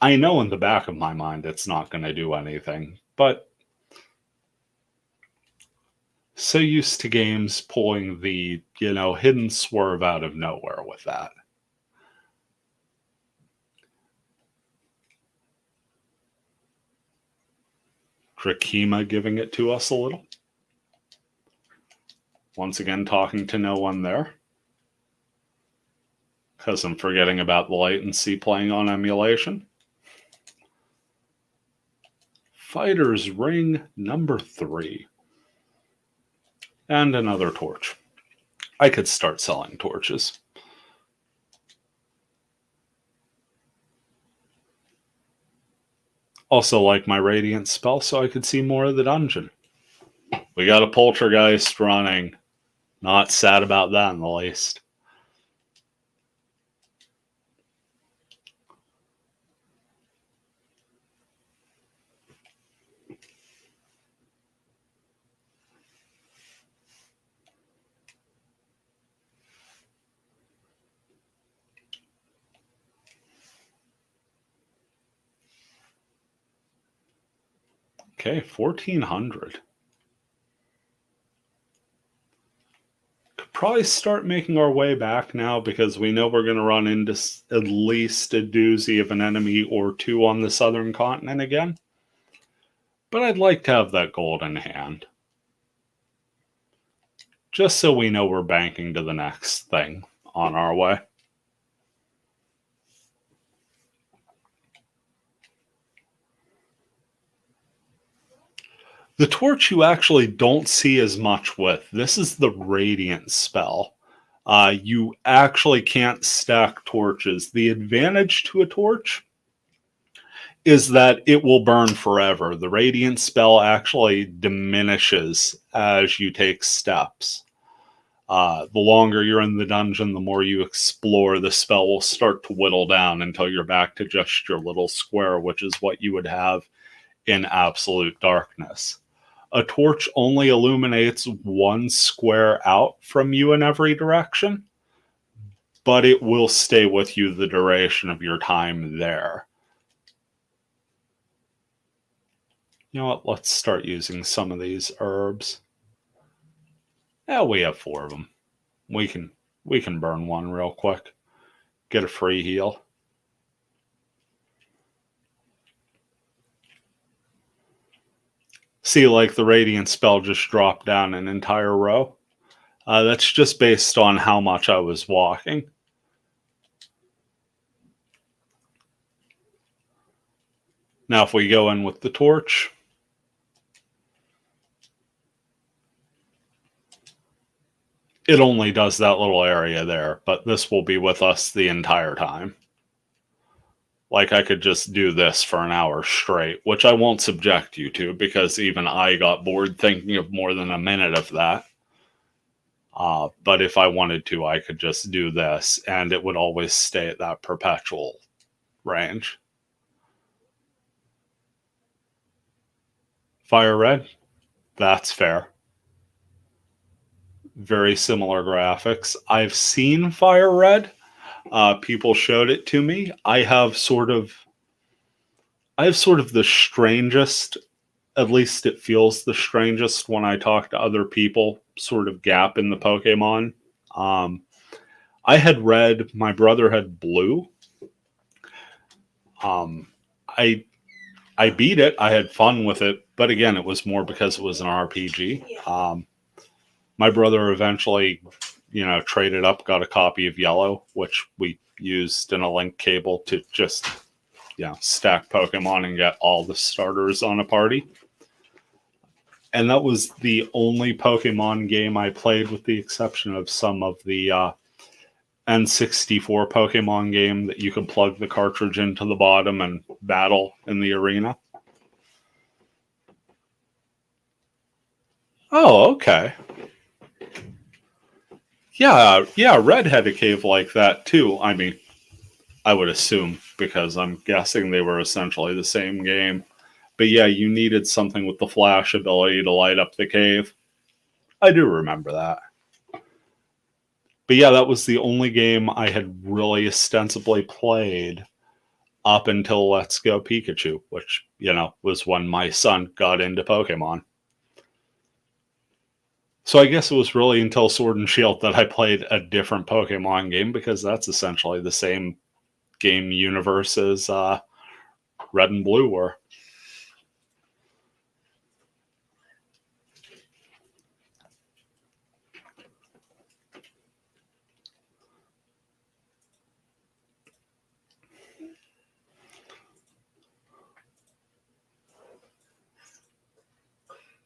I know in the back of my mind it's not going to do anything, but so used to games pulling the, hidden swerve out of nowhere with that. Drakima giving it to us a little. Once again, talking to no one there. Because I'm forgetting about the latency playing on emulation. Fighter's Ring number 3. And another torch. I could start selling torches. Also like my Radiant spell so I could see more of the dungeon. We got a Poltergeist running. Not sad about that in the least. Okay, 1400. Could probably start making our way back now because we know we're going to run into at least a doozy of an enemy or two on the southern continent again. But I'd like to have that gold in hand. Just so we know we're banking to the next thing on our way. The torch you actually don't see as much with. This is the Radiant spell. You actually can't stack torches. The advantage to a torch is that it will burn forever. The Radiant spell actually diminishes as you take steps. The longer you're in the dungeon, the more you explore, the spell will start to whittle down until you're back to just your little square, which is what you would have in absolute darkness. A torch only illuminates one square out from you in every direction, but it will stay with you the duration of your time there. You know what? Let's start using some of these herbs. Yeah, we have 4 of them. We can burn one real quick. Get a free heal. See, like the radiant spell just dropped down an entire row. That's just based on how much I was walking. Now, if we go in with the torch, it only does that little area there, but this will be with us the entire time. Like, I could just do this for an hour straight, which I won't subject you to, because even I got bored thinking of more than a minute of that. But if I wanted to, I could just do this, and it would always stay at that perpetual range. Fire red, that's fair. Very similar graphics. I've seen fire red. People showed it to me. I have sort of the strangest, at least it feels the strangest when I talk to other people, sort of gap in the Pokemon. I had red, my brother had blue. I beat it, I had fun with it, but again, it was more because it was an RPG. My brother eventually, traded up, got a copy of yellow, which we used in a link cable to just, stack Pokemon and get all the starters on a party. And that was the only Pokemon game I played, with the exception of some of the N64 Pokemon game that you could plug the cartridge into the bottom and battle in the arena. Oh, okay. Yeah, Red had a cave like that too. I mean, I would assume, because I'm guessing they were essentially the same game. But yeah, you needed something with the flash ability to light up the cave. I do remember that. But yeah, that was the only game I had really ostensibly played up until Let's Go Pikachu, which, was when my son got into Pokemon. So I guess it was really until Sword and Shield that I played a different Pokemon game, because that's essentially the same game universe as Red and Blue were.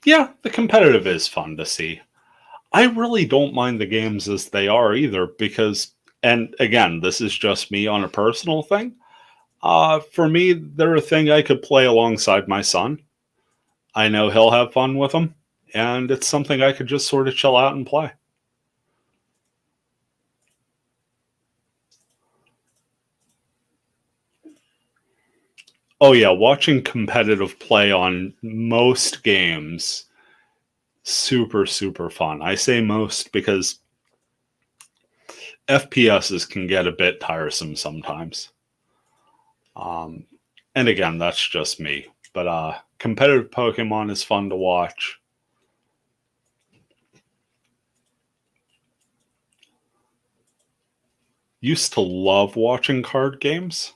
Yeah, the competitive is fun to see. I really don't mind the games as they are either, because, and again, this is just me on a personal thing. For me, they're a thing I could play alongside my son. I know he'll have fun with them, and it's something I could just sort of chill out and play. Oh yeah, watching competitive play on most games, super, super fun. I say most because FPSs can get a bit tiresome sometimes. And again, that's just me. But competitive Pokemon is fun to watch. Used to love watching card games.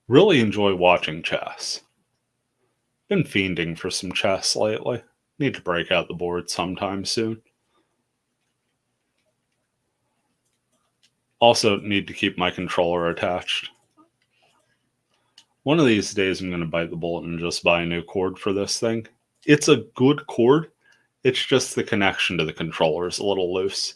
Really enjoy watching chess. Been fiending for some chess lately. Need to break out the board sometime soon. Also, need to keep my controller attached. One of these days, I'm going to bite the bullet and just buy a new cord for this thing. It's a good cord. It's just the connection to the controller is a little loose.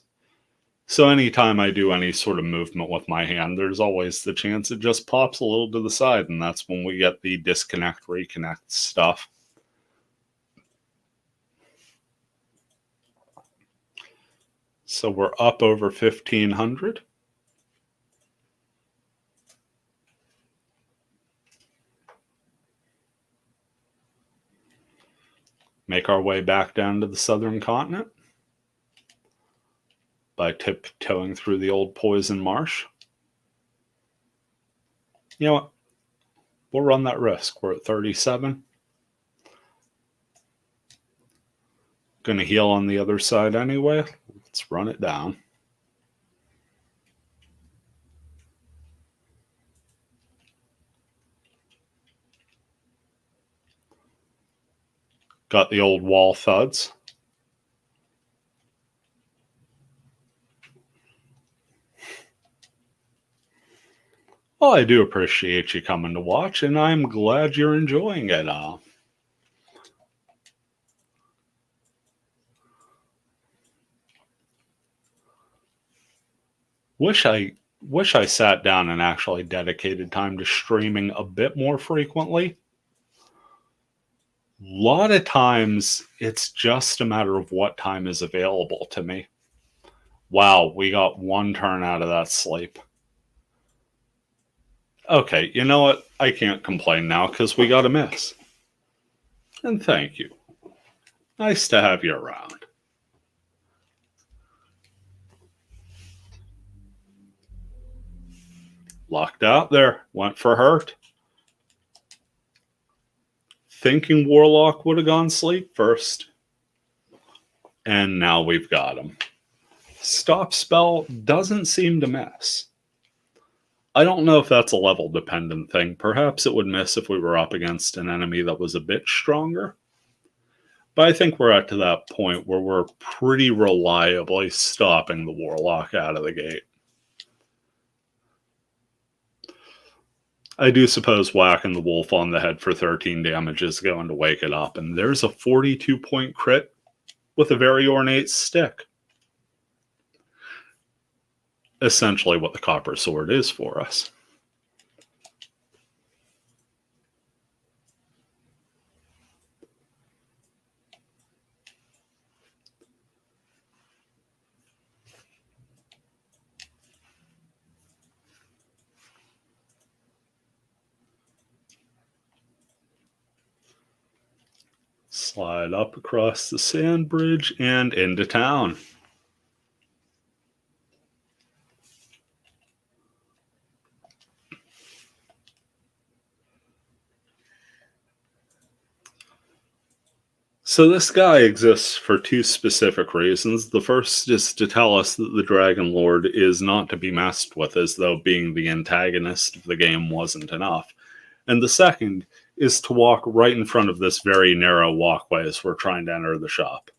So anytime I do any sort of movement with my hand, there's always the chance it just pops a little to the side, and that's when we get the disconnect, reconnect stuff. So we're up over 1,500. make our way back down to the southern continent by tiptoeing through the old poison marsh. You know what? We'll run that risk. We're at 37. Gonna heal on the other side anyway. Let's run it down. Got the old wall thuds. Well, I do appreciate you coming to watch, and I'm glad you're enjoying it. Wish I sat down and actually dedicated time to streaming a bit more frequently. A lot of times, it's just a matter of what time is available to me. Wow, we got one turn out of that sleep. Okay, you know what? I can't complain now because we got a miss. And thank you. Nice to have you around. Locked out there. Went for hurt. Thinking Warlock would have gone sleep first. And now we've got him. Stop spell doesn't seem to miss. I don't know if that's a level dependent thing. Perhaps it would miss if we were up against an enemy that was a bit stronger. But I think we're at to that point where we're pretty reliably stopping the Warlock out of the gate. I do suppose whacking the wolf on the head for 13 damage is going to wake it up. And there's a 42-point crit with a very ornate stick. Essentially what the copper sword is for us. Slide up across the sand bridge and into town. So this guy exists for two specific reasons. The first is to tell us that the Dragon Lord is not to be messed with, as though being the antagonist of the game wasn't enough. And the second is to walk right in front of this very narrow walkway as we're trying to enter the shop.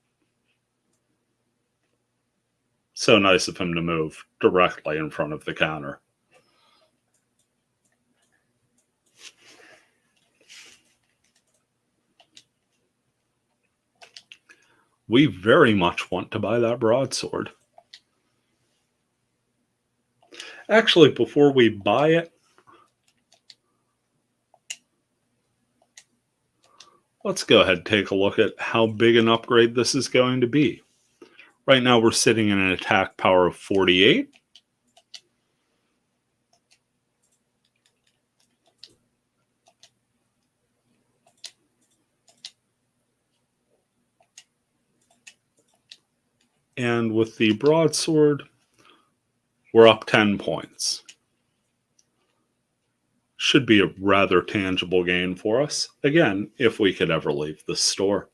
So nice of him to move directly in front of the counter. We very much want to buy that broadsword. Actually, before we buy it, let's go ahead and take a look at how big an upgrade this is going to be. Right now we're sitting in an attack power of 48. And with the broadsword, we're up 10 points. Should be a rather tangible gain for us. Again, if we could ever leave the store.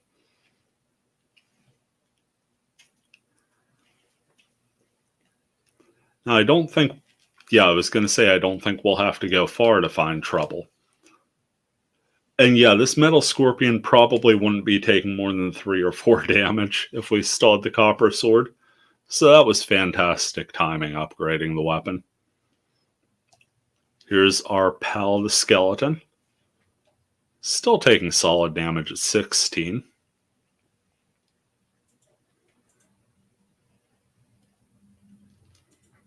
Now, I don't think we'll have to go far to find trouble. And yeah, this metal scorpion probably wouldn't be taking more than 3 or 4 damage if we still had the copper sword. So that was fantastic timing upgrading the weapon. Here's our pal, the skeleton. Still taking solid damage at 16.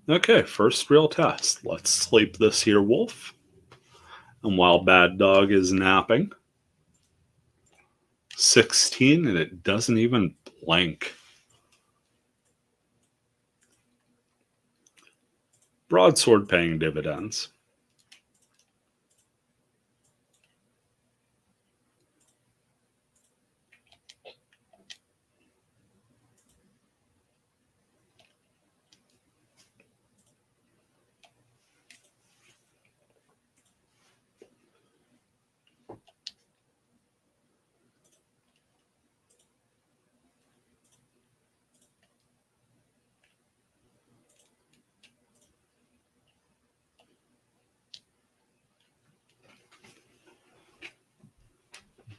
Okay, first real test. Let's sleep this here wolf. And while Bad Dog is napping, 16, and it doesn't even blink. Broadsword paying dividends.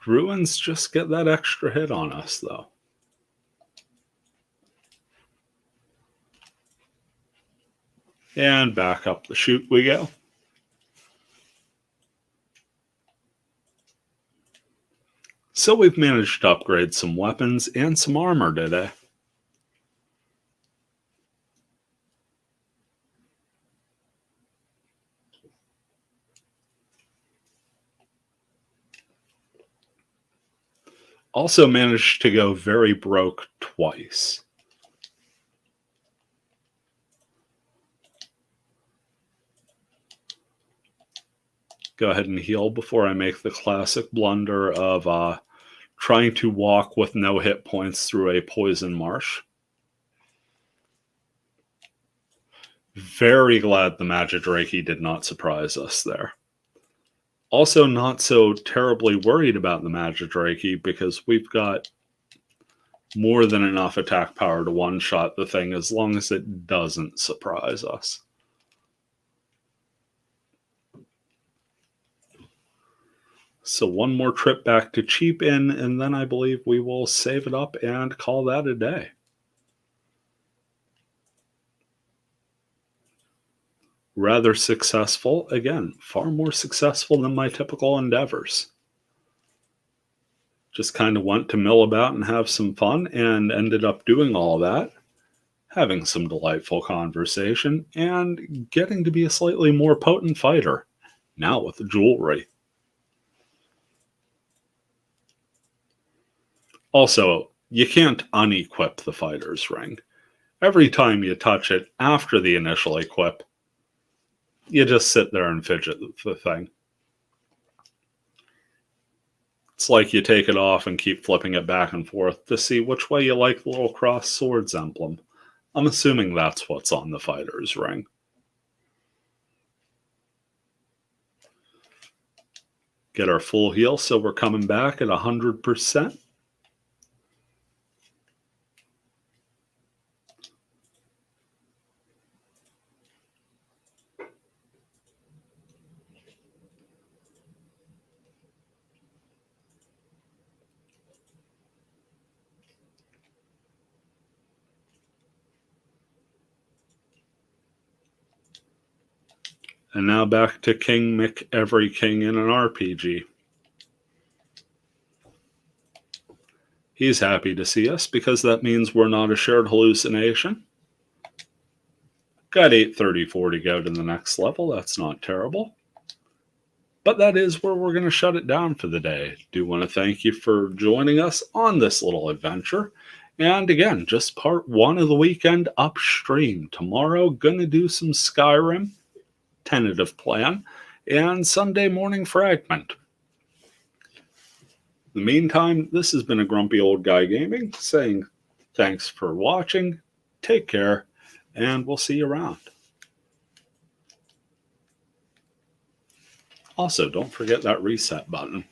Ruins just get that extra hit on us, though. And back up the chute we go. So we've managed to upgrade some weapons and some armor today. Also managed to go very broke twice. Go ahead and heal before I make the classic blunder of trying to walk with no hit points through a poison marsh. Very glad the Magidrake did not surprise us there. Also not so terribly worried about the Magidrake because we've got more than enough attack power to one-shot the thing as long as it doesn't surprise us. So one more trip back to Cheap Inn, and then I believe we will save it up and call that a day. Rather successful. Again, far more successful than my typical endeavors. Just kind of went to mill about and have some fun, and ended up doing all that, having some delightful conversation, and getting to be a slightly more potent fighter, now with the jewelry. Also, you can't unequip the fighter's ring. Every time you touch it after the initial equip, you just sit there and fidget the thing. It's like you take it off and keep flipping it back and forth to see which way you like the little cross swords emblem. I'm assuming that's what's on the fighter's ring. Get our full heal, so we're coming back at 100%. And now back to King Mick Every King in an RPG. He's happy to see us because that means we're not a shared hallucination. Got 834 to go to the next level. That's not terrible. But that is where we're going to shut it down for the day. Do want to thank you for joining us on this little adventure. And again, just part one of the weekend UpSTREAM. Tomorrow, going to do some Skyrim, tentative plan, and Sunday morning Fragment. In the meantime, this has been a Grumpy Old Guy Gaming saying thanks for watching, take care, and we'll see you around. Also, don't forget that reset button.